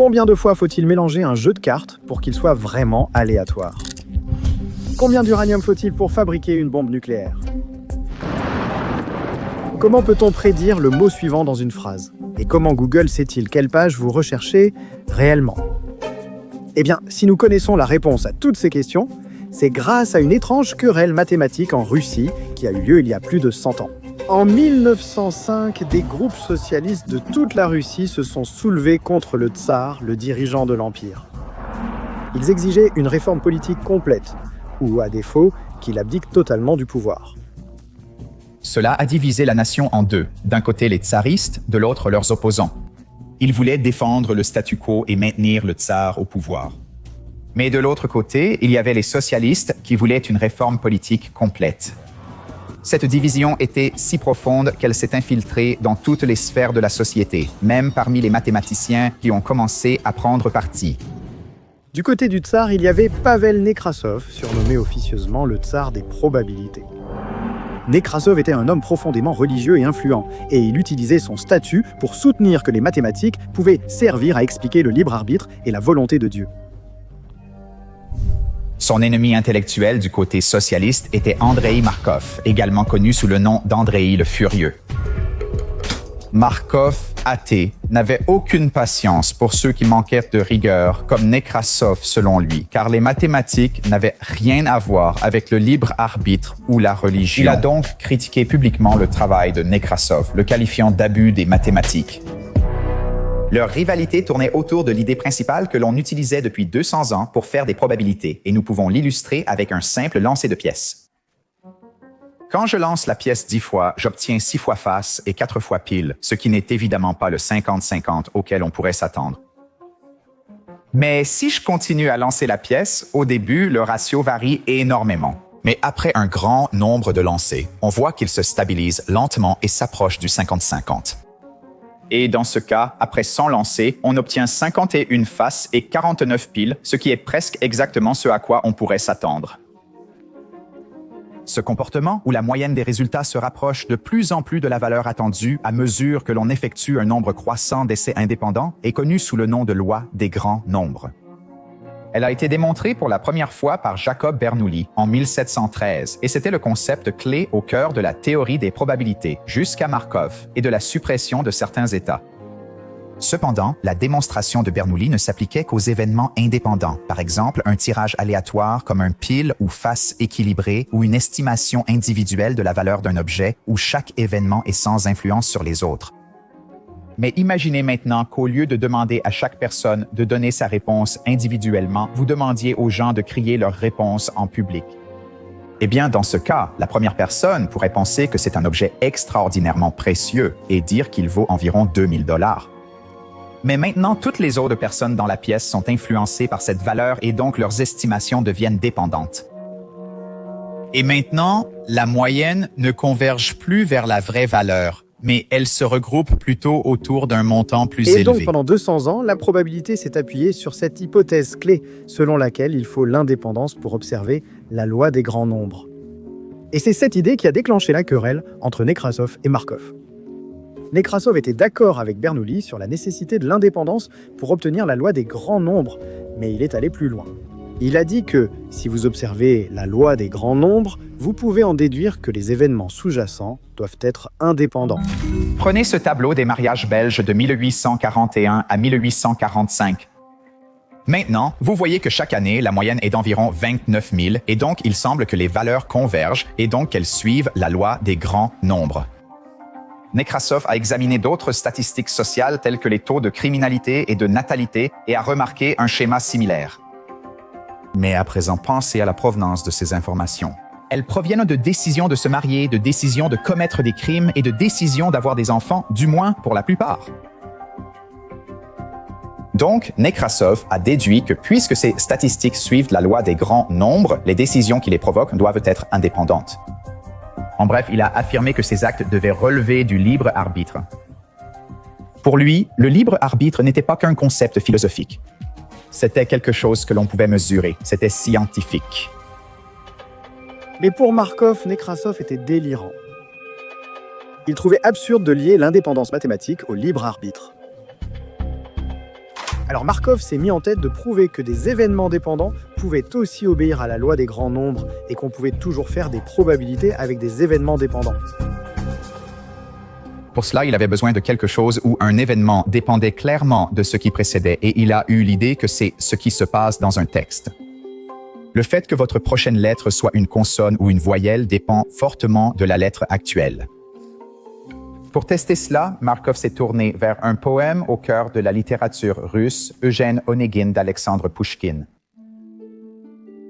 Combien de fois faut-il mélanger un jeu de cartes pour qu'il soit vraiment aléatoire? Combien d'uranium faut-il pour fabriquer une bombe nucléaire? Comment peut-on prédire le mot suivant dans une phrase? Et comment Google sait-il quelle page vous recherchez réellement? Eh bien, si nous connaissons la réponse à toutes ces questions, c'est grâce à une étrange querelle mathématique en Russie qui a eu lieu il y a plus de 100 ans. En 1905, des groupes socialistes de toute la Russie se sont soulevés contre le tsar, le dirigeant de l'Empire. Ils exigeaient une réforme politique complète, ou à défaut, qu'il abdique totalement du pouvoir. Cela a divisé la nation en deux, d'un côté les tsaristes, de l'autre leurs opposants. Ils voulaient défendre le statu quo et maintenir le tsar au pouvoir. Mais de l'autre côté, il y avait les socialistes qui voulaient une réforme politique complète. Cette division était si profonde qu'elle s'est infiltrée dans toutes les sphères de la société, même parmi les mathématiciens qui ont commencé à prendre parti. Du côté du tsar, il y avait Pavel Nekrasov, surnommé officieusement le tsar des probabilités. Nekrasov était un homme profondément religieux et influent, et il utilisait son statut pour soutenir que les mathématiques pouvaient servir à expliquer le libre arbitre et la volonté de Dieu. Son ennemi intellectuel du côté socialiste était Andreï Markov, également connu sous le nom d'Andreï le Furieux. Markov, athée, n'avait aucune patience pour ceux qui manquaient de rigueur, comme Nekrasov selon lui, car les mathématiques n'avaient rien à voir avec le libre arbitre ou la religion. Il a donc critiqué publiquement le travail de Nekrasov, le qualifiant d'abus des mathématiques. Leur rivalité tournait autour de l'idée principale que l'on utilisait depuis 200 ans pour faire des probabilités, et nous pouvons l'illustrer avec un simple lancer de pièces. Quand je lance la pièce 10 fois, j'obtiens 6 fois face et 4 fois pile, ce qui n'est évidemment pas le 50-50 auquel on pourrait s'attendre. Mais si je continue à lancer la pièce, au début, le ratio varie énormément. Mais après un grand nombre de lancers, on voit qu'il se stabilise lentement et s'approche du 50-50. Et dans ce cas, après 100 lancers, on obtient 51 faces et 49 piles, ce qui est presque exactement ce à quoi on pourrait s'attendre. Ce comportement, où la moyenne des résultats se rapproche de plus en plus de la valeur attendue à mesure que l'on effectue un nombre croissant d'essais indépendants, est connu sous le nom de loi des grands nombres. Elle a été démontrée pour la première fois par Jacob Bernoulli en 1713, et c'était le concept clé au cœur de la théorie des probabilités, jusqu'à Markov, et de la suppression de certains états. Cependant, la démonstration de Bernoulli ne s'appliquait qu'aux événements indépendants, par exemple un tirage aléatoire comme un pile ou face équilibré ou une estimation individuelle de la valeur d'un objet où chaque événement est sans influence sur les autres. Mais imaginez maintenant qu'au lieu de demander à chaque personne de donner sa réponse individuellement, vous demandiez aux gens de crier leur réponse en public. Eh bien, dans ce cas, la première personne pourrait penser que c'est un objet extraordinairement précieux et dire qu'il vaut environ 2000 $. Mais maintenant, toutes les autres personnes dans la pièce sont influencées par cette valeur et donc leurs estimations deviennent dépendantes. Et maintenant, la moyenne ne converge plus vers la vraie valeur, mais elle se regroupe plutôt autour d'un montant plus élevé. Et donc, pendant 200 ans, la probabilité s'est appuyée sur cette hypothèse clé, selon laquelle il faut l'indépendance pour observer la loi des grands nombres. Et c'est cette idée qui a déclenché la querelle entre Nekrasov et Markov. Nekrasov était d'accord avec Bernoulli sur la nécessité de l'indépendance pour obtenir la loi des grands nombres, mais il est allé plus loin. Il a dit que, si vous observez la loi des grands nombres, vous pouvez en déduire que les événements sous-jacents doivent être indépendants. Prenez ce tableau des mariages belges de 1841 à 1845. Maintenant, vous voyez que chaque année, la moyenne est d'environ 29 000, et donc il semble que les valeurs convergent et donc qu'elles suivent la loi des grands nombres. Nekrasov a examiné d'autres statistiques sociales telles que les taux de criminalité et de natalité et a remarqué un schéma similaire. Mais à présent, pensez à la provenance de ces informations. Elles proviennent de décisions de se marier, de décisions de commettre des crimes et de décisions d'avoir des enfants, du moins pour la plupart. Donc, Nekrasov a déduit que puisque ces statistiques suivent la loi des grands nombres, les décisions qui les provoquent doivent être indépendantes. En bref, il a affirmé que ces actes devaient relever du libre arbitre. Pour lui, le libre arbitre n'était pas qu'un concept philosophique. C'était quelque chose que l'on pouvait mesurer, c'était scientifique. Mais pour Markov, Nekrasov était délirant. Il trouvait absurde de lier l'indépendance mathématique au libre arbitre. Alors Markov s'est mis en tête de prouver que des événements dépendants pouvaient aussi obéir à la loi des grands nombres et qu'on pouvait toujours faire des probabilités avec des événements dépendants. Pour cela, il avait besoin de quelque chose où un événement dépendait clairement de ce qui précédait et il a eu l'idée que c'est ce qui se passe dans un texte. Le fait que votre prochaine lettre soit une consonne ou une voyelle dépend fortement de la lettre actuelle. Pour tester cela, Markov s'est tourné vers un poème au cœur de la littérature russe, Eugène Onegin d'Alexandre Pouchkine.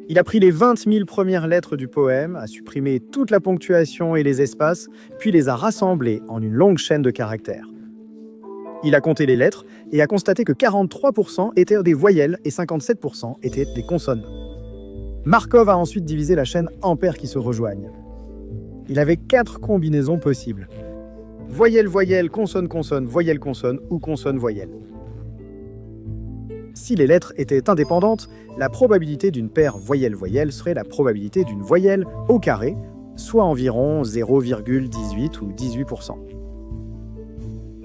Il a pris les 20 000 premières lettres du poème, a supprimé toute la ponctuation et les espaces, puis les a rassemblées en une longue chaîne de caractères. Il a compté les lettres et a constaté que 43% étaient des voyelles et 57% étaient des consonnes. Markov a ensuite divisé la chaîne en paires qui se rejoignent. Il avait 4 combinaisons possibles. Voyelle-voyelle, consonne-consonne, voyelle-consonne ou consonne-voyelle. Si les lettres étaient indépendantes, la probabilité d'une paire voyelle-voyelle serait la probabilité d'une voyelle au carré, soit environ 0,18 ou 18%.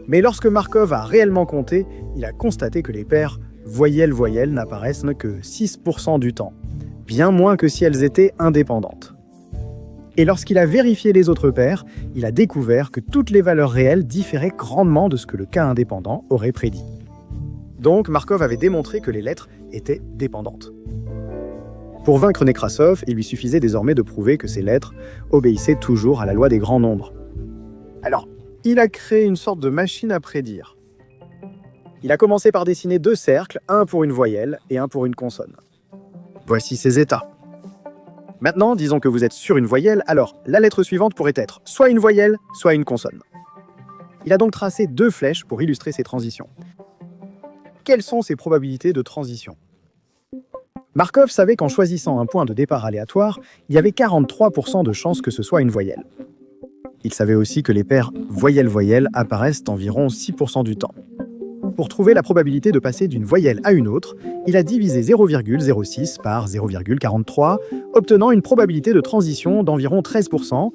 Mais lorsque Markov a réellement compté, il a constaté que les paires voyelle-voyelle n'apparaissent que 6% du temps, bien moins que si elles étaient indépendantes. Et lorsqu'il a vérifié les autres paires, il a découvert que toutes les valeurs réelles différaient grandement de ce que le cas indépendant aurait prédit. Donc, Markov avait démontré que les lettres étaient dépendantes. Pour vaincre Nekrasov, il lui suffisait désormais de prouver que ces lettres obéissaient toujours à la loi des grands nombres. Alors, il a créé une sorte de machine à prédire. Il a commencé par dessiner 2 cercles, un pour une voyelle et un pour une consonne. Voici ses états. Maintenant, disons que vous êtes sur une voyelle, alors la lettre suivante pourrait être soit une voyelle, soit une consonne. Il a donc tracé 2 flèches pour illustrer ces transitions. Quelles sont ces probabilités de transition? Markov savait qu'en choisissant un point de départ aléatoire, il y avait 43% de chances que ce soit une voyelle. Il savait aussi que les paires voyelle-voyelle apparaissent environ 6% du temps. Pour trouver la probabilité de passer d'une voyelle à une autre, il a divisé 0,06 par 0,43, obtenant une probabilité de transition d'environ 13%.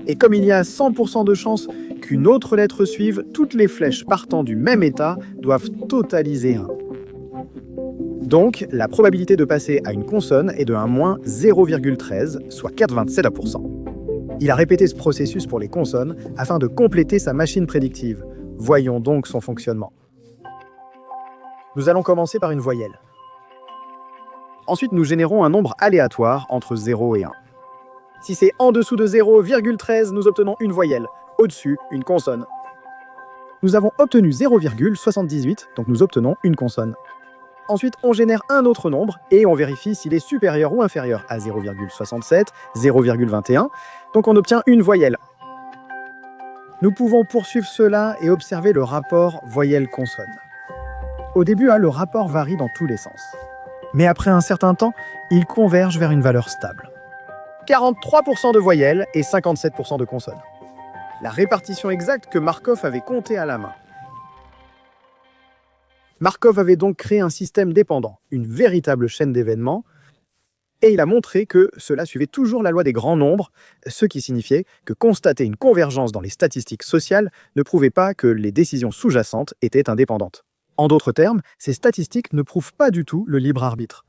Et comme il y a 100% de chances qu'une autre lettre suive, toutes les flèches partant du même état doivent totaliser 1. Donc, la probabilité de passer à une consonne est de un moins 0,13, soit 4,27%. Il a répété ce processus pour les consonnes afin de compléter sa machine prédictive. Voyons donc son fonctionnement. Nous allons commencer par une voyelle. Ensuite, nous générons un nombre aléatoire entre 0 et 1. Si c'est en dessous de 0,13, nous obtenons une voyelle. Au-dessus, une consonne. Nous avons obtenu 0,78, donc nous obtenons une consonne. Ensuite, on génère un autre nombre et on vérifie s'il est supérieur ou inférieur à 0,67, 0,21, donc on obtient une voyelle. Nous pouvons poursuivre cela et observer le rapport voyelle-consonne. Au début, le rapport varie dans tous les sens. Mais après un certain temps, il converge vers une valeur stable. 43% de voyelles et 57% de consonnes. La répartition exacte que Markov avait comptée à la main. Markov avait donc créé un système dépendant, une véritable chaîne d'événements, et il a montré que cela suivait toujours la loi des grands nombres, ce qui signifiait que constater une convergence dans les statistiques sociales ne prouvait pas que les décisions sous-jacentes étaient indépendantes. En d'autres termes, ces statistiques ne prouvent pas du tout le libre arbitre.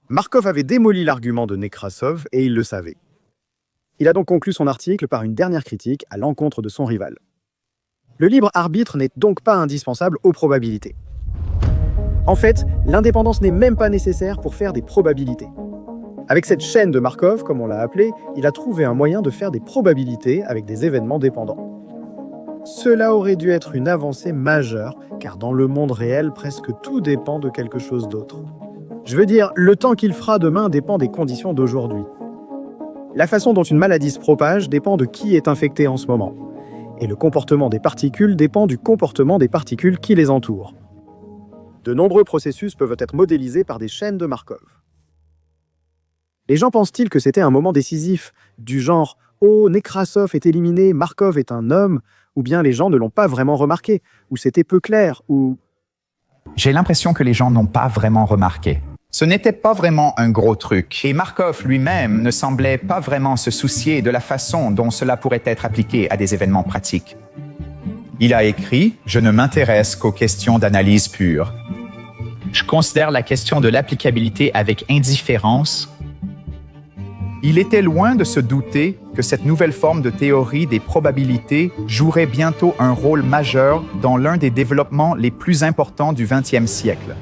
Markov avait démoli l'argument de Nekrasov et il le savait. Il a donc conclu son article par une dernière critique à l'encontre de son rival. Le libre arbitre n'est donc pas indispensable aux probabilités. En fait, l'indépendance n'est même pas nécessaire pour faire des probabilités. Avec cette chaîne de Markov, comme on l'a appelée, il a trouvé un moyen de faire des probabilités avec des événements dépendants. Cela aurait dû être une avancée majeure, car dans le monde réel, presque tout dépend de quelque chose d'autre. Je veux dire, le temps qu'il fera demain dépend des conditions d'aujourd'hui. La façon dont une maladie se propage dépend de qui est infecté en ce moment. Et le comportement des particules dépend du comportement des particules qui les entourent. De nombreux processus peuvent être modélisés par des chaînes de Markov. Les gens pensent-ils que c'était un moment décisif, du genre « Oh, Nekrasov est éliminé, Markov est un homme », ou bien les gens ne l'ont pas vraiment remarqué, ou c'était peu clair, ou... J'ai l'impression que les gens n'ont pas vraiment remarqué. Ce n'était pas vraiment un gros truc, et Markov lui-même ne semblait pas vraiment se soucier de la façon dont cela pourrait être appliqué à des événements pratiques. Il a écrit « Je ne m'intéresse qu'aux questions d'analyse pure. Je considère la question de l'applicabilité avec indifférence. » Il était loin de se douter que cette nouvelle forme de théorie des probabilités jouerait bientôt un rôle majeur dans l'un des développements les plus importants du XXe siècle.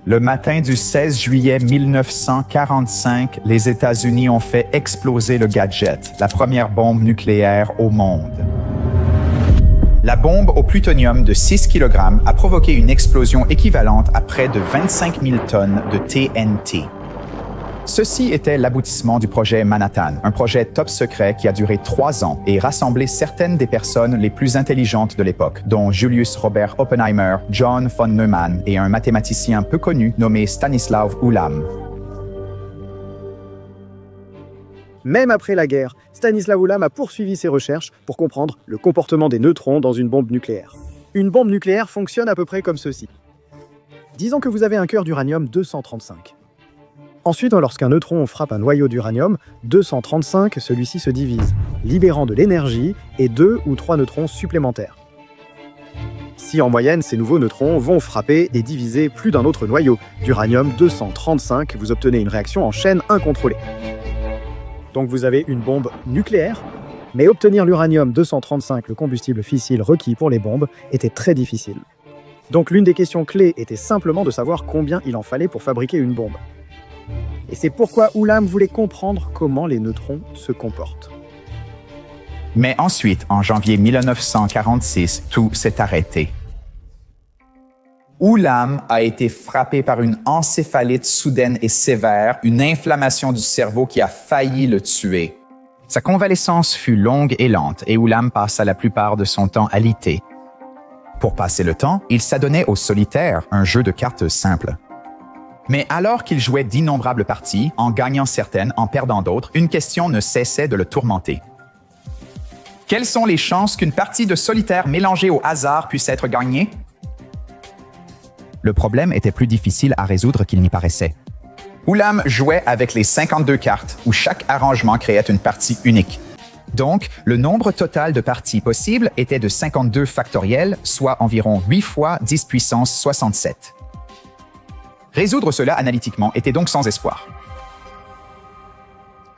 Le matin du 16 juillet 1945, les États-Unis ont fait exploser le gadget, la première bombe nucléaire au monde. La bombe au plutonium de 6 kg a provoqué une explosion équivalente à près de 25 000 tonnes de TNT. Ceci était l'aboutissement du projet Manhattan, un projet top secret qui a duré 3 ans et rassemblé certaines des personnes les plus intelligentes de l'époque, dont Julius Robert Oppenheimer, John von Neumann et un mathématicien peu connu nommé Stanislav Ulam. Même après la guerre, Stanislav Ulam a poursuivi ses recherches pour comprendre le comportement des neutrons dans une bombe nucléaire. Une bombe nucléaire fonctionne à peu près comme ceci. Disons que vous avez un cœur d'uranium-235. Ensuite, lorsqu'un neutron frappe un noyau d'uranium-235, celui-ci se divise, libérant de l'énergie et 2 ou 3 neutrons supplémentaires. Si en moyenne, ces nouveaux neutrons vont frapper et diviser plus d'un autre noyau d'uranium-235, vous obtenez une réaction en chaîne incontrôlée. Donc vous avez une bombe nucléaire, mais obtenir l'uranium-235, le combustible fissile requis pour les bombes, était très difficile. Donc l'une des questions clés était simplement de savoir combien il en fallait pour fabriquer une bombe. Et c'est pourquoi Ulam voulait comprendre comment les neutrons se comportent. Mais ensuite, en janvier 1946, tout s'est arrêté. Ulam a été frappé par une encéphalite soudaine et sévère, une inflammation du cerveau qui a failli le tuer. Sa convalescence fut longue et lente et Ulam passa la plupart de son temps alité. Pour passer le temps, il s'adonnait au solitaire, un jeu de cartes simple. Mais alors qu'il jouait d'innombrables parties, en gagnant certaines, en perdant d'autres, une question ne cessait de le tourmenter. Quelles sont les chances qu'une partie de solitaire mélangée au hasard puisse être gagnée? Le problème était plus difficile à résoudre qu'il n'y paraissait. Ulam jouait avec les 52 cartes, où chaque arrangement créait une partie unique. Donc, le nombre total de parties possibles était de 52 factoriel, soit environ 8 fois 10 puissance 67. Résoudre cela analytiquement était donc sans espoir.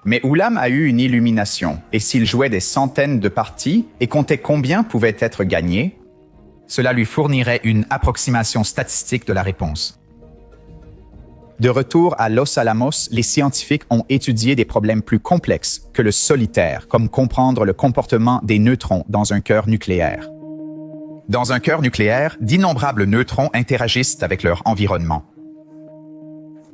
Mais Ulam a eu une illumination, et s'il jouait des centaines de parties et comptait combien pouvaient être gagnées, cela lui fournirait une approximation statistique de la réponse. De retour à Los Alamos, les scientifiques ont étudié des problèmes plus complexes que le solitaire, comme comprendre le comportement des neutrons dans un cœur nucléaire. Dans un cœur nucléaire, d'innombrables neutrons interagissent avec leur environnement.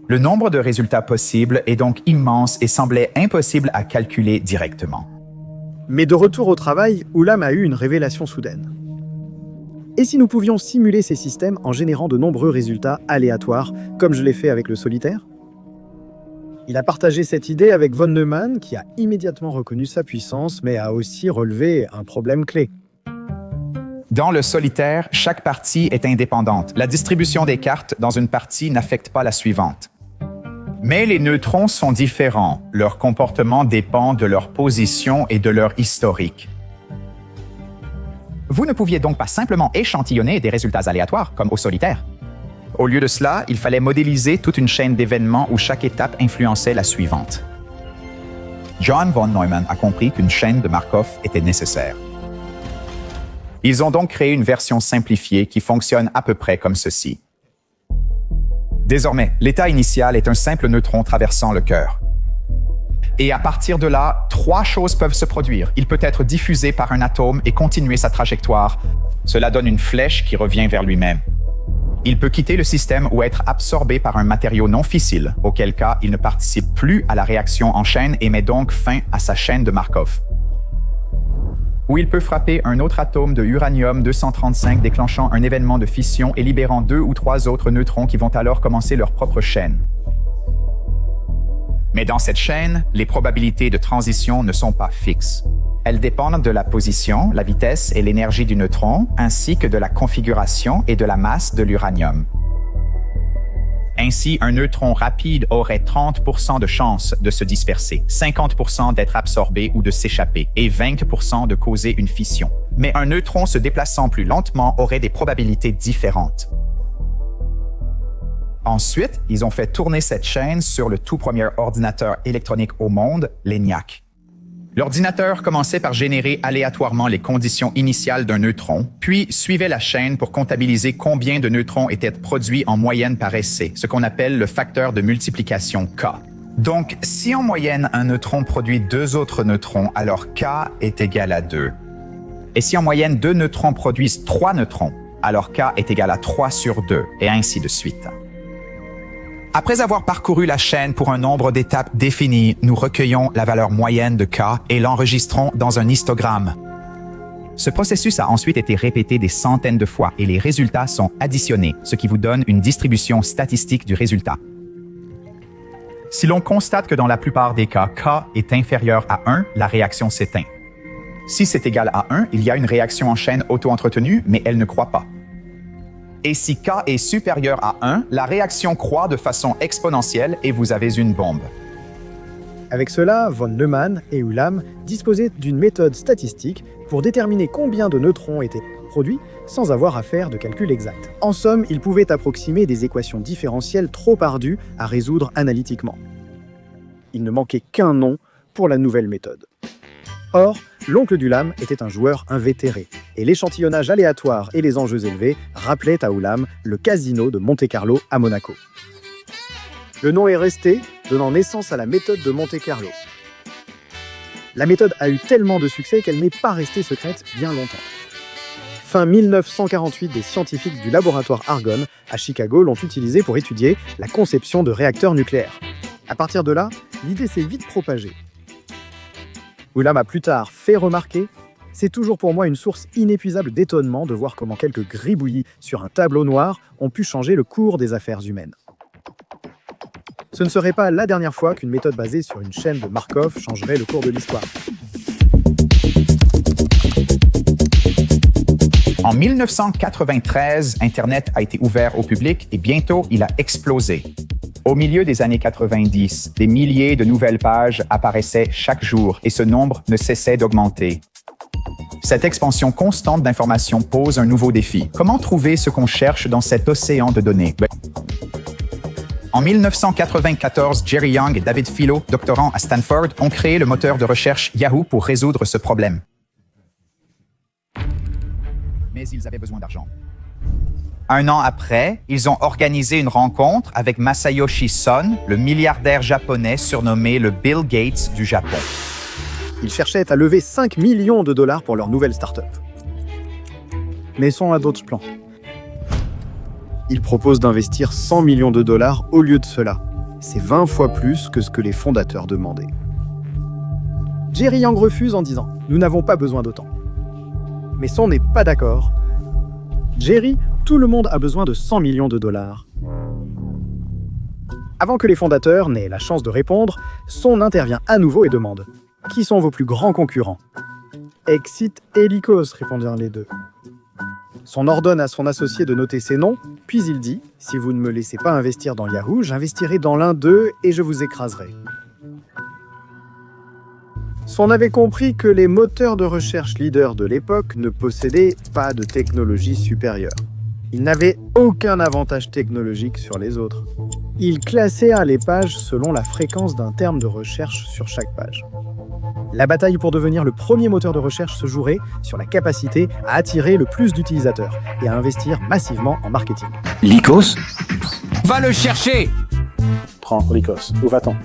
Le nombre de résultats possibles est donc immense et semblait impossible à calculer directement. Mais de retour au travail, Ulam a eu une révélation soudaine. Et si nous pouvions simuler ces systèmes en générant de nombreux résultats aléatoires, comme je l'ai fait avec le solitaire? Il a partagé cette idée avec von Neumann, qui a immédiatement reconnu sa puissance, mais a aussi relevé un problème clé. Dans le solitaire, chaque partie est indépendante. La distribution des cartes dans une partie n'affecte pas la suivante. Mais les neutrons sont différents. Leur comportement dépend de leur position et de leur historique. Vous ne pouviez donc pas simplement échantillonner des résultats aléatoires, comme au solitaire. Au lieu de cela, il fallait modéliser toute une chaîne d'événements où chaque étape influençait la suivante. John von Neumann a compris qu'une chaîne de Markov était nécessaire. Ils ont donc créé une version simplifiée qui fonctionne à peu près comme ceci. Désormais, l'état initial est un simple neutron traversant le cœur. Et à partir de là, 3 choses peuvent se produire. Il peut être diffusé par un atome et continuer sa trajectoire. Cela donne une flèche qui revient vers lui-même. Il peut quitter le système ou être absorbé par un matériau non fissile, auquel cas il ne participe plus à la réaction en chaîne et met donc fin à sa chaîne de Markov. Ou il peut frapper un autre atome de uranium-235 déclenchant un événement de fission et libérant 2 ou 3 autres neutrons qui vont alors commencer leur propre chaîne. Mais dans cette chaîne, les probabilités de transition ne sont pas fixes. Elles dépendent de la position, la vitesse et l'énergie du neutron, ainsi que de la configuration et de la masse de l'uranium. Ainsi, un neutron rapide aurait 30% de chances de se disperser, 50% d'être absorbé ou de s'échapper, et 20% de causer une fission. mais un neutron se déplaçant plus lentement aurait des probabilités différentes. Ensuite, ils ont fait tourner cette chaîne sur le tout premier ordinateur électronique au monde, l'ENIAC. L'ordinateur commençait par générer aléatoirement les conditions initiales d'un neutron, puis suivait la chaîne pour comptabiliser combien de neutrons étaient produits en moyenne par essai, ce qu'on appelle le facteur de multiplication K. Donc, si en moyenne un neutron produit 2 autres neutrons, alors K est égal à 2. Et si en moyenne 2 neutrons produisent 3 neutrons, alors K est égal à 3 sur 2, et ainsi de suite. Après avoir parcouru la chaîne pour un nombre d'étapes définies, nous recueillons la valeur moyenne de K et l'enregistrons dans un histogramme. Ce processus a ensuite été répété des centaines de fois et les résultats sont additionnés, ce qui vous donne une distribution statistique du résultat. Si l'on constate que dans la plupart des cas, K est inférieur à 1, la réaction s'éteint. Si c'est égal à 1, il y a une réaction en chaîne auto-entretenue, mais elle ne croît pas. Et si K est supérieur à 1, la réaction croît de façon exponentielle et vous avez une bombe. Avec cela, von Neumann et Ulam disposaient d'une méthode statistique pour déterminer combien de neutrons étaient produits sans avoir à faire de calcul exact. En somme, ils pouvaient approximer des équations différentielles trop ardues à résoudre analytiquement. Il ne manquait qu'un nom pour la nouvelle méthode. Or, l'oncle d'Ulam était un joueur invétéré, et l'échantillonnage aléatoire et les enjeux élevés rappelaient à Ulam le casino de Monte-Carlo à Monaco. Le nom est resté, donnant naissance à la méthode de Monte-Carlo. La méthode a eu tellement de succès qu'elle n'est pas restée secrète bien longtemps. Fin 1948, des scientifiques du laboratoire Argonne à Chicago l'ont utilisée pour étudier la conception de réacteurs nucléaires. À partir de là, l'idée s'est vite propagée. Ulam a plus tard fait remarquer « C'est toujours pour moi une source inépuisable d'étonnement de voir comment quelques gribouillis sur un tableau noir ont pu changer le cours des affaires humaines. » Ce ne serait pas la dernière fois qu'une méthode basée sur une chaîne de Markov changerait le cours de l'histoire. En 1993, Internet a été ouvert au public et bientôt il a explosé. Au milieu des années 90, des milliers de nouvelles pages apparaissaient chaque jour et ce nombre ne cessait d'augmenter. Cette expansion constante d'informations pose un nouveau défi. Comment trouver ce qu'on cherche dans cet océan de données? En 1994, Jerry Yang et David Filo, doctorants à Stanford, ont créé le moteur de recherche Yahoo pour résoudre ce problème. Mais ils avaient besoin d'argent. Un an après, ils ont organisé une rencontre avec Masayoshi Son, le milliardaire japonais surnommé le Bill Gates du Japon. Ils cherchaient à lever 5 millions de dollars pour leur nouvelle start-up. Mais Son a d'autres plans. Il propose d'investir 100 millions de dollars au lieu de cela. C'est 20 fois plus que ce que les fondateurs demandaient. Jerry Yang refuse en disant « Nous n'avons pas besoin d'autant ». Mais Son n'est pas d'accord. Jerry, tout le monde a besoin de 100 millions de dollars. Avant que les fondateurs n'aient la chance de répondre, Son intervient à nouveau et demande « Qui sont vos plus grands concurrents ?» « Exit et Lycos, répondirent les deux. Son ordonne à son associé de noter ses noms, puis il dit « Si vous ne me laissez pas investir dans Yahoo, j'investirai dans l'un d'eux et je vous écraserai. » Son avait compris que les moteurs de recherche leaders de l'époque ne possédaient pas de technologie supérieure. Ils n'avaient aucun avantage technologique sur les autres. Ils classèrent les pages selon la fréquence d'un terme de recherche sur chaque page. La bataille pour devenir le premier moteur de recherche se jouerait sur la capacité à attirer le plus d'utilisateurs et à investir massivement en marketing. Lycos ? Va le chercher ! Prends Lycos. Où va-t-on ?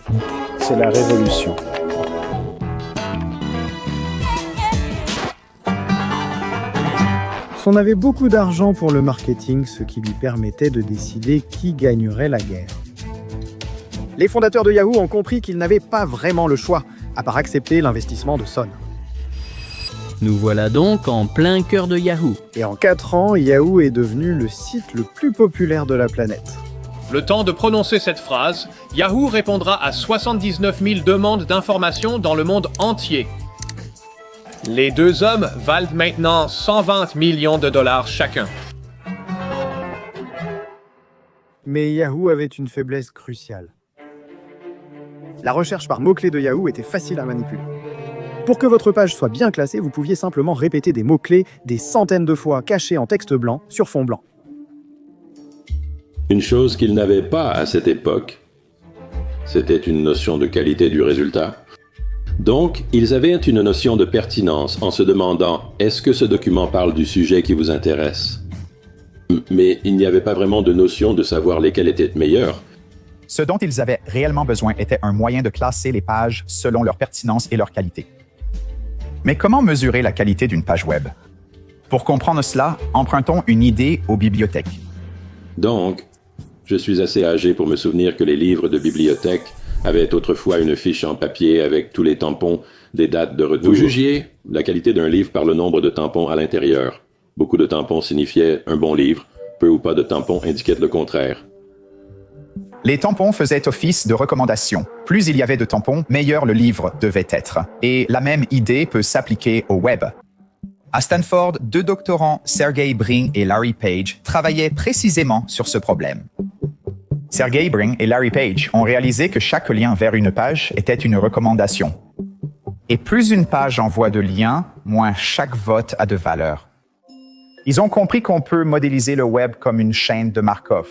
C'est la révolution. Son avait beaucoup d'argent pour le marketing, ce qui lui permettait de décider qui gagnerait la guerre. Les fondateurs de Yahoo ont compris qu'ils n'avaient pas vraiment le choix, à part accepter l'investissement de Son. Nous voilà donc en plein cœur de Yahoo. Et en 4 ans, Yahoo est devenu le site le plus populaire de la planète. Le temps de prononcer cette phrase, Yahoo répondra à 79 000 demandes d'informations dans le monde entier. Les deux hommes valent maintenant 120 millions de dollars chacun. Mais Yahoo avait une faiblesse cruciale. La recherche par mots-clés de Yahoo était facile à manipuler. Pour que votre page soit bien classée, vous pouviez simplement répéter des mots-clés des centaines de fois cachés en texte blanc sur fond blanc. Une chose qu'ils n'avaient pas à cette époque, c'était une notion de qualité du résultat. Donc, ils avaient une notion de pertinence en se demandant « Est-ce que ce document parle du sujet qui vous intéresse ?» Mais il n'y avait pas vraiment de notion de savoir lesquels étaient meilleurs. Ce dont ils avaient réellement besoin était un moyen de classer les pages selon leur pertinence et leur qualité. Mais comment mesurer la qualité d'une page web? Pour comprendre cela, empruntons une idée aux bibliothèques. Donc, je suis assez âgé pour me souvenir que les livres de bibliothèque avaient autrefois une fiche en papier avec tous les tampons des dates de retour. Vous jugiez la qualité d'un livre par le nombre de tampons à l'intérieur. Beaucoup de tampons signifiaient un bon livre, peu ou pas de tampons indiquaient le contraire. Les tampons faisaient office de recommandation. Plus il y avait de tampons, meilleur le livre devait être. Et la même idée peut s'appliquer au web. À Stanford, 2 doctorants, Sergey Brin et Larry Page, travaillaient précisément sur ce problème. Sergey Brin et Larry Page ont réalisé que chaque lien vers une page était une recommandation. Et plus une page envoie de liens, moins chaque vote a de valeur. Ils ont compris qu'on peut modéliser le web comme une chaîne de Markov.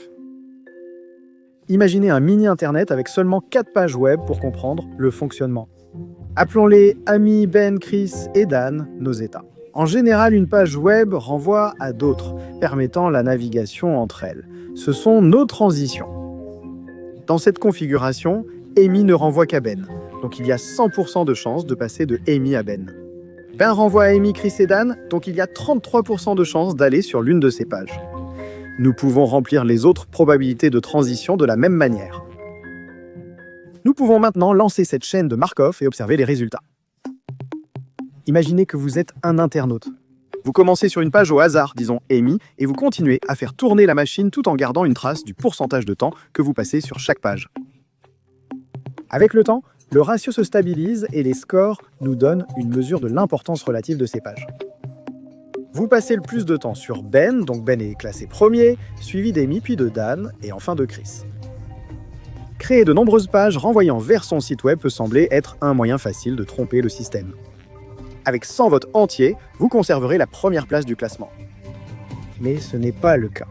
Imaginez un mini-internet avec seulement 4 pages web pour comprendre le fonctionnement. Appelons-les Amy, Ben, Chris et Dan, nos états. En général, une page web renvoie à d'autres, permettant la navigation entre elles. Ce sont nos transitions. Dans cette configuration, Amy ne renvoie qu'à Ben, donc il y a 100% de chances de passer de Amy à Ben. Ben renvoie à Amy, Chris et Dan, donc il y a 33% de chances d'aller sur l'une de ces pages. Nous pouvons remplir les autres probabilités de transition de la même manière. Nous pouvons maintenant lancer cette chaîne de Markov et observer les résultats. Imaginez que vous êtes un internaute. Vous commencez sur une page au hasard, disons Amy, et vous continuez à faire tourner la machine tout en gardant une trace du pourcentage de temps que vous passez sur chaque page. Avec le temps, le ratio se stabilise et les scores nous donnent une mesure de l'importance relative de ces pages. Vous passez le plus de temps sur Ben, donc Ben est classé premier, suivi d'Amy, puis de Dan, et enfin de Chris. Créer de nombreuses pages renvoyant vers son site web peut sembler être un moyen facile de tromper le système. Avec 100 votes entiers, vous conserverez la première place du classement. Mais ce n'est pas le cas.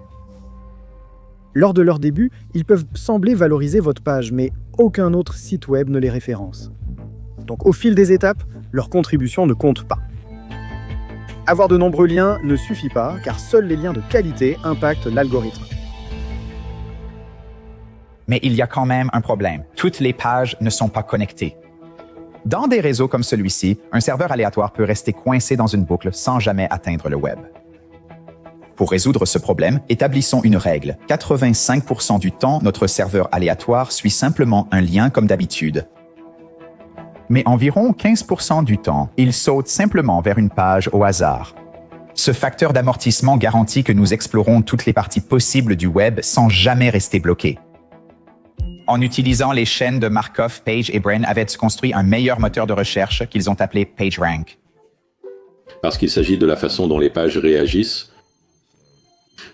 Lors de leur début, ils peuvent sembler valoriser votre page, mais aucun autre site web ne les référence. Donc au fil des étapes, leur contribution ne compte pas. Avoir de nombreux liens ne suffit pas, car seuls les liens de qualité impactent l'algorithme. Mais il y a quand même un problème. Toutes les pages ne sont pas connectées. Dans des réseaux comme celui-ci, un serveur aléatoire peut rester coincé dans une boucle sans jamais atteindre le web. Pour résoudre ce problème, établissons une règle. 85% du temps, notre serveur aléatoire suit simplement un lien comme d'habitude. Mais environ 15% du temps, il saute simplement vers une page au hasard. Ce facteur d'amortissement garantit que nous explorons toutes les parties possibles du web sans jamais rester bloqués. En utilisant les chaînes de Markov, Page et Brin avaient construit un meilleur moteur de recherche qu'ils ont appelé PageRank. Parce qu'il s'agit de la façon dont les pages réagissent.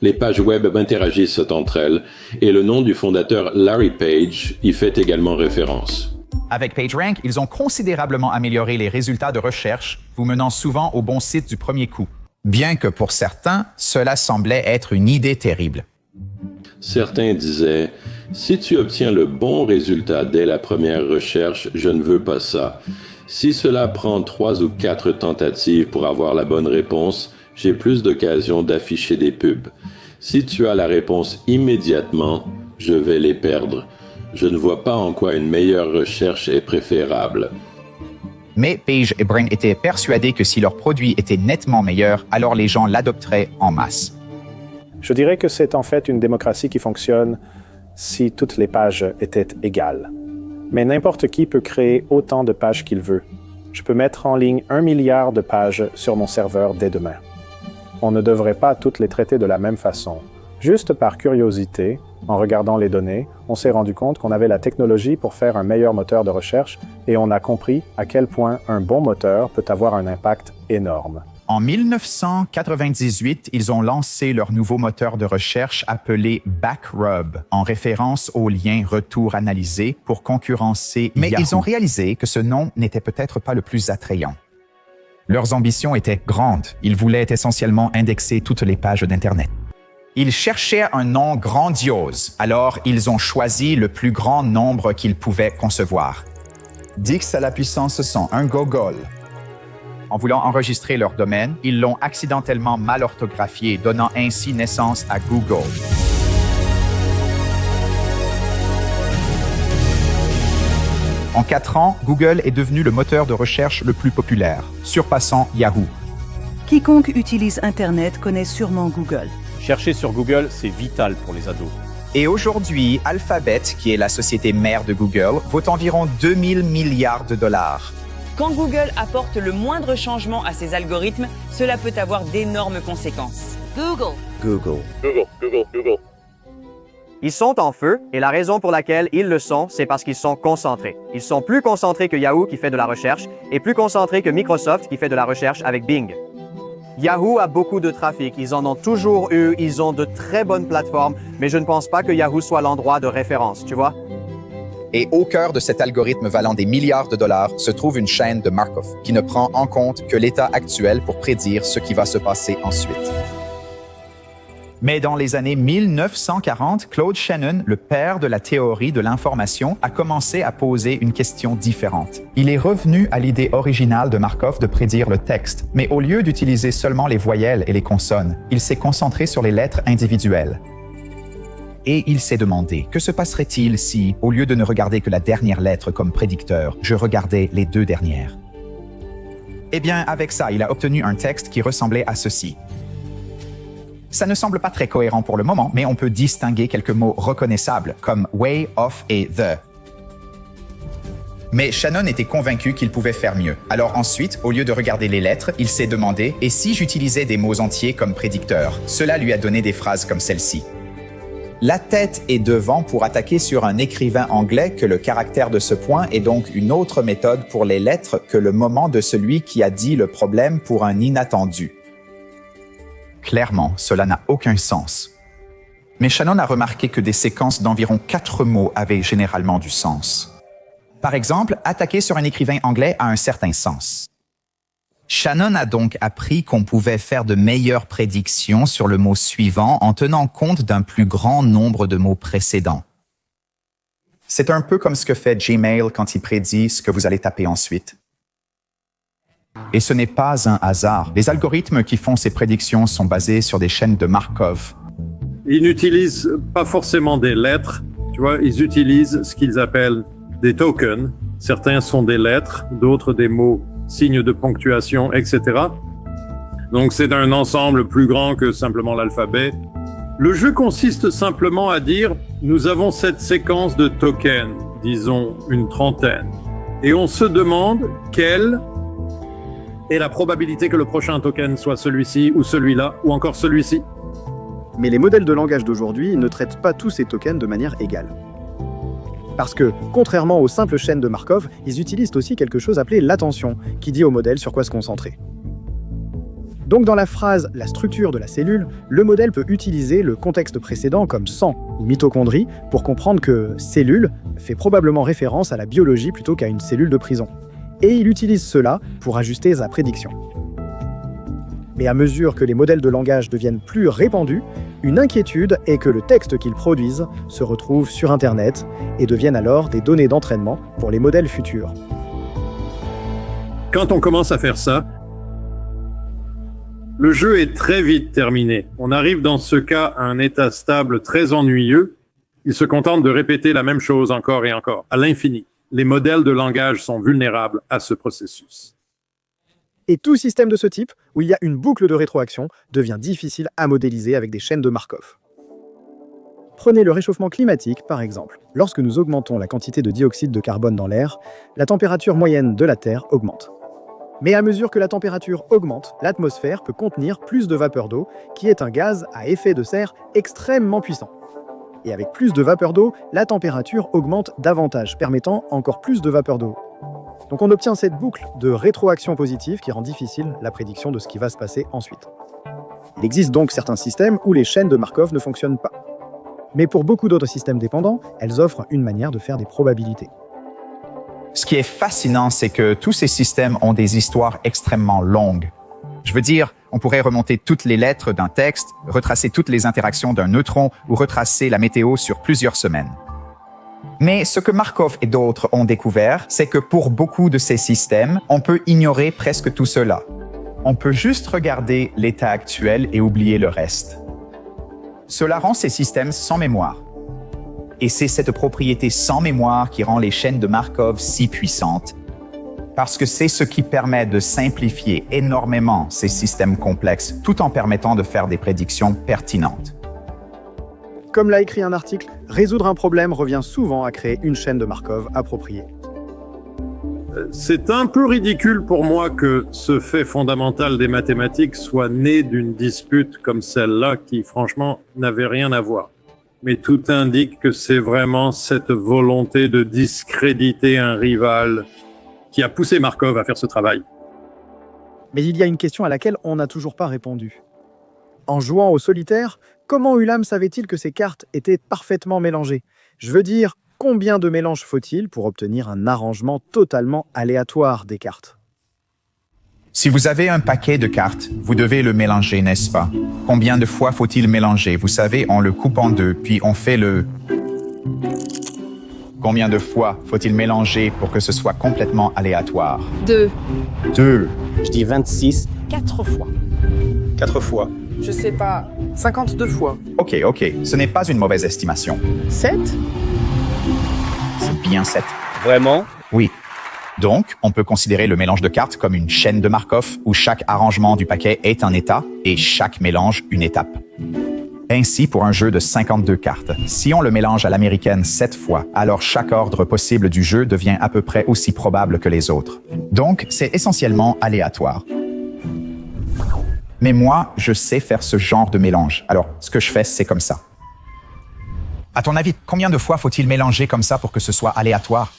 Les pages web interagissent entre elles et le nom du fondateur Larry Page y fait également référence. Avec PageRank, ils ont considérablement amélioré les résultats de recherche, vous menant souvent au bon site du premier coup. Bien que pour certains, cela semblait être une idée terrible. Certains disaient « Si tu obtiens le bon résultat dès la première recherche, je ne veux pas ça. Si cela prend 3 ou 4 tentatives pour avoir la bonne réponse, j'ai plus d'occasion d'afficher des pubs. Si tu as la réponse immédiatement, je vais les perdre. Je ne vois pas en quoi une meilleure recherche est préférable. » Mais Page et Brin étaient persuadés que si leur produit était nettement meilleur, alors les gens l'adopteraient en masse. Je dirais que c'est en fait une démocratie qui fonctionne si toutes les pages étaient égales. Mais n'importe qui peut créer autant de pages qu'il veut. Je peux mettre en ligne 1 milliard de pages sur mon serveur dès demain. On ne devrait pas toutes les traiter de la même façon. Juste par curiosité, en regardant les données, on s'est rendu compte qu'on avait la technologie pour faire un meilleur moteur de recherche et on a compris à quel point un bon moteur peut avoir un impact énorme. En 1998, ils ont lancé leur nouveau moteur de recherche appelé Backrub, en référence au lien retour analysé pour concurrencer Yahoo. Mais ils ont réalisé que ce nom n'était peut-être pas le plus attrayant. Leurs ambitions étaient grandes. Ils voulaient essentiellement indexer toutes les pages d'Internet. Ils cherchaient un nom grandiose, alors ils ont choisi le plus grand nombre qu'ils pouvaient concevoir. Dix à la puissance 100, un gogol. En voulant enregistrer leur domaine, ils l'ont accidentellement mal orthographié, donnant ainsi naissance à Google. En 4 ans, Google est devenu le moteur de recherche le plus populaire, surpassant Yahoo. Quiconque utilise Internet connaît sûrement Google. Chercher sur Google, c'est vital pour les ados. Et aujourd'hui, Alphabet, qui est la société mère de Google, vaut environ 2000 milliards de dollars. Quand Google apporte le moindre changement à ses algorithmes, cela peut avoir d'énormes conséquences. Google. Ils sont en feu, et la raison pour laquelle ils le sont, c'est parce qu'ils sont concentrés. Ils sont plus concentrés que Yahoo qui fait de la recherche, et plus concentrés que Microsoft qui fait de la recherche avec Bing. Yahoo a beaucoup de trafic, ils en ont toujours eu, ils ont de très bonnes plateformes, mais je ne pense pas que Yahoo soit l'endroit de référence, tu vois? Et au cœur de cet algorithme valant des milliards de dollars se trouve une chaîne de Markov qui ne prend en compte que l'état actuel pour prédire ce qui va se passer ensuite. Mais dans les années 1940, Claude Shannon, le père de la théorie de l'information, a commencé à poser une question différente. Il est revenu à l'idée originale de Markov de prédire le texte, mais au lieu d'utiliser seulement les voyelles et les consonnes, il s'est concentré sur les lettres individuelles. Et il s'est demandé, que se passerait-il si, au lieu de ne regarder que la dernière lettre comme prédicteur, je regardais les 2 dernières? Eh bien, avec ça, il a obtenu un texte qui ressemblait à ceci. Ça ne semble pas très cohérent pour le moment, mais on peut distinguer quelques mots reconnaissables, comme way, off et the. Mais Shannon était convaincu qu'il pouvait faire mieux. Alors ensuite, au lieu de regarder les lettres, il s'est demandé « Et si j'utilisais des mots entiers comme prédicteurs ?» Cela lui a donné des phrases comme celle-ci. La tête est devant pour attaquer sur un écrivain anglais que le caractère de ce point est donc une autre méthode pour les lettres que le moment de celui qui a dit le problème pour un inattendu. Clairement, cela n'a aucun sens. Mais Shannon a remarqué que des séquences d'environ 4 mots avaient généralement du sens. Par exemple, attaquer sur un écrivain anglais a un certain sens. Shannon a donc appris qu'on pouvait faire de meilleures prédictions sur le mot suivant en tenant compte d'un plus grand nombre de mots précédents. C'est un peu comme ce que fait Gmail quand il prédit ce que vous allez taper ensuite. Et ce n'est pas un hasard. Les algorithmes qui font ces prédictions sont basés sur des chaînes de Markov. Ils n'utilisent pas forcément des lettres, tu vois, ils utilisent ce qu'ils appellent des tokens. Certains sont des lettres, d'autres des mots, signes de ponctuation, etc. Donc c'est un ensemble plus grand que simplement l'alphabet. Le jeu consiste simplement à dire, nous avons cette séquence de tokens, disons une 30aine, et on se demande quelle est la probabilité que le prochain token soit celui-ci ou celui-là ou encore celui-ci. Mais les modèles de langage d'aujourd'hui ne traitent pas tous ces tokens de manière égale. Parce que, contrairement aux simples chaînes de Markov, ils utilisent aussi quelque chose appelé l'attention, qui dit au modèle sur quoi se concentrer. Donc dans la phrase « la structure de la cellule », le modèle peut utiliser le contexte précédent comme sang ou mitochondrie pour comprendre que « cellule » fait probablement référence à la biologie plutôt qu'à une cellule de prison. Et il utilise cela pour ajuster sa prédiction. Mais à mesure que les modèles de langage deviennent plus répandus, une inquiétude est que le texte qu'ils produisent se retrouve sur Internet et devienne alors des données d'entraînement pour les modèles futurs. Quand on commence à faire ça, le jeu est très vite terminé. On arrive dans ce cas à un état stable très ennuyeux. Il se contente de répéter la même chose encore et encore, à l'infini. Les modèles de langage sont vulnérables à ce processus. Et tout système de ce type, où il y a une boucle de rétroaction, devient difficile à modéliser avec des chaînes de Markov. Prenez le réchauffement climatique, par exemple. Lorsque nous augmentons la quantité de dioxyde de carbone dans l'air, la température moyenne de la Terre augmente. Mais à mesure que la température augmente, l'atmosphère peut contenir plus de vapeur d'eau, qui est un gaz à effet de serre extrêmement puissant. Et avec plus de vapeur d'eau, la température augmente davantage, permettant encore plus de vapeur d'eau. Donc on obtient cette boucle de rétroaction positive qui rend difficile la prédiction de ce qui va se passer ensuite. Il existe donc certains systèmes où les chaînes de Markov ne fonctionnent pas. Mais pour beaucoup d'autres systèmes dépendants, elles offrent une manière de faire des probabilités. Ce qui est fascinant, c'est que tous ces systèmes ont des histoires extrêmement longues. Je veux dire, on pourrait remonter toutes les lettres d'un texte, retracer toutes les interactions d'un neutron ou retracer la météo sur plusieurs semaines. Mais ce que Markov et d'autres ont découvert, c'est que pour beaucoup de ces systèmes, on peut ignorer presque tout cela. On peut juste regarder l'état actuel et oublier le reste. Cela rend ces systèmes sans mémoire. Et c'est cette propriété sans mémoire qui rend les chaînes de Markov si puissantes, parce que c'est ce qui permet de simplifier énormément ces systèmes complexes tout en permettant de faire des prédictions pertinentes. Comme l'a écrit un article, résoudre un problème revient souvent à créer une chaîne de Markov appropriée. C'est un peu ridicule pour moi que ce fait fondamental des mathématiques soit né d'une dispute comme celle-là qui, franchement, n'avait rien à voir. Mais tout indique que c'est vraiment cette volonté de discréditer un rival qui a poussé Markov à faire ce travail. Mais il y a une question à laquelle on n'a toujours pas répondu. En jouant au solitaire, comment Ulam savait-il que ces cartes étaient parfaitement mélangées? Je veux dire, combien de mélanges faut-il pour obtenir un arrangement totalement aléatoire des cartes? Si vous avez un paquet de cartes, vous devez le mélanger, n'est-ce pas? Combien de fois faut-il mélanger? Vous savez, on le coupe en deux, puis on fait le... Combien de fois faut-il mélanger pour que ce soit complètement aléatoire? 2. 2. Je dis 26. 4 fois. 4 fois. Je sais pas. 52 fois. Ok, ce n'est pas une mauvaise estimation. 7? C'est bien 7. Vraiment? Oui. Donc, on peut considérer le mélange de cartes comme une chaîne de Markov où chaque arrangement du paquet est un état et chaque mélange une étape. Ainsi, pour un jeu de 52 cartes, si on le mélange à l'américaine 7 fois, alors chaque ordre possible du jeu devient à peu près aussi probable que les autres. Donc, c'est essentiellement aléatoire. Mais moi, je sais faire ce genre de mélange. Alors, ce que je fais, c'est comme ça. À ton avis, combien de fois faut-il mélanger comme ça pour que ce soit aléatoire?